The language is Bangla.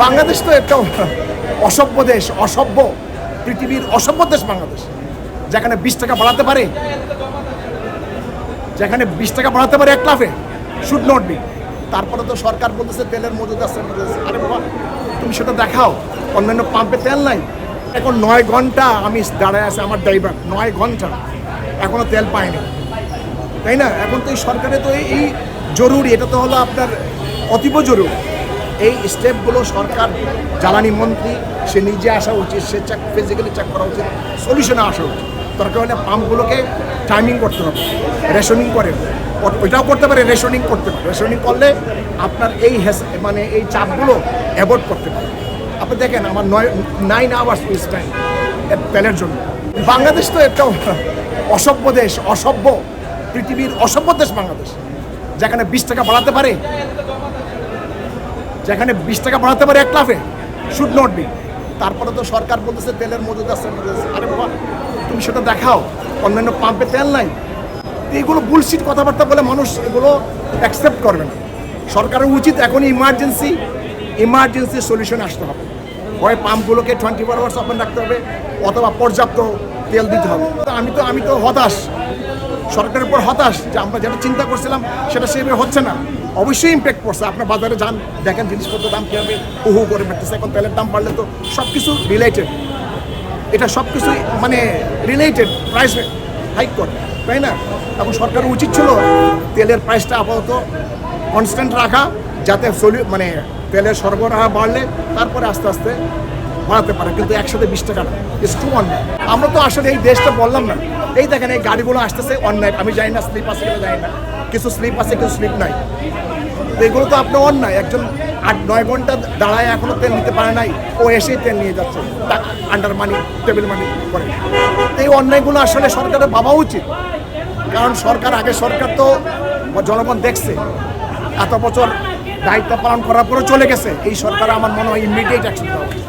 বাংলাদেশ তো একটা অসভ্য দেশ, অসভ্য পৃথিবীর অসভ্য দেশ বাংলাদেশ, যেখানে 20 টাকা বাড়াতে পারে, যেখানে 20 টাকা বাড়াতে পারে এক লাফে, শুড নট বি। তারপরে তো সরকার বলতেছে তেলের মজুদ আছে। আরে বাবা, তুমি সেটা দেখাও, অন্যান্য পাম্পে তেল নাই। এখন 9 ঘন্টা আমি দাঁড়ায় আছে, আমার ড্রাইভার 9 ঘন্টা এখনো তেল পায়নি, তাই না? এখন তো এই সরকারে তো এই জরুরি, এটা তো হলো আপনার অতীব জরুরি। এই স্টেপগুলো সরকার, জ্বালানি মন্ত্রী সে নিজে আসা উচিত, সে ফিজিক্যালি চেক করা উচিত, সলিউশনে আসা উচিত। দরকার হলে পাম্পগুলোকে টাইমিং করতে হবে, রেশনিং করে, ওইটাও করতে পারে, রেশনিং করতে পারে। রেশনিং করলে আপনার এই মানে এই চাপগুলো অ্যাভয়েড করতে পারে। আপনি দেখেন আমার 9 আওয়ার্স টাইম তেলের জন্য। বাংলাদেশ তো একটা অসভ্য দেশ, অসভ্য পৃথিবীর অসভ্য দেশ বাংলাদেশ, যেখানে 20 টাকা বাড়াতে পারে, যেখানে 20 টাকা বাড়াতে পারে এক লাফে, শুড নট বি। তারপরে তো সরকার বলতেছে তেলের মজুদ আছে। আরে বাবা, তুমি সেটা দেখাও, অন্যান্য পাম্পে তেল নাই। এইগুলো বুলশিট কথাবার্তা বলে মানুষ এগুলো অ্যাকসেপ্ট করবে না। সরকারের উচিত এখন ইমার্জেন্সি সলিউশন আসতে হবে। হয় পাম্পগুলোকে 24 আওয়ার্স ওপেন রাখতে হবে, অথবা পর্যাপ্ত তেল দিতে হবে। আমি তো হতাশ, সরকারের উপর হতাশ যে আমরা যেটা চিন্তা করছিলাম সেটা সেভাবে হচ্ছে না। অবশ্যই ইম্প্যাক্ট পড়ছে। আপনার বাজারে যান, দেখেন জিনিসপত্রের দাম কীভাবে হু করে বাড়তেছে। এখন তেলের দাম বাড়লে তো সব কিছু রিলেটেড, এটা সব কিছুই মানে রিলেটেড, প্রাইস হাইক করে, তাই না? এবং সরকারের উচিত ছিল তেলের প্রাইসটা আপাতত কনস্ট্যান্ট রাখা, যাতে মানে তেলের সরবরাহ বাড়লে তারপরে আস্তে আস্তে বাড়াতে পারে, কিন্তু একসাথে 20 টাকা না, ইটস টু অন্যায়। আমরা তো আসলে এই দেশটা বললাম না, এই দেখেন এই গাড়িগুলো আসতেছে অন্যায়। আমি জানি না স্লিপ আছে কিনা, জানি না, কিছু স্লিপ আছে কিছু স্লিপ নাই। তো এগুলো তো আপনার অন্যায়। একজন 8-9 ঘন্টা দাঁড়ায় এখনো তেল নিতে পারে নাই, ও এসেই তেল নিয়ে যাচ্ছে আন্ডার মানি, টেবিল মানি করে। এই অন্যায়গুলো আসলে সরকারের ভাবা উচিত, কারণ সরকার তো জনগণ দেখছে, এত বছর দায়িত্ব পালন করার পরে চলে গেছে। এই সরকার আমার মনে হয় ইমিডিয়েট অ্যাকশন নেওয়া উচিত।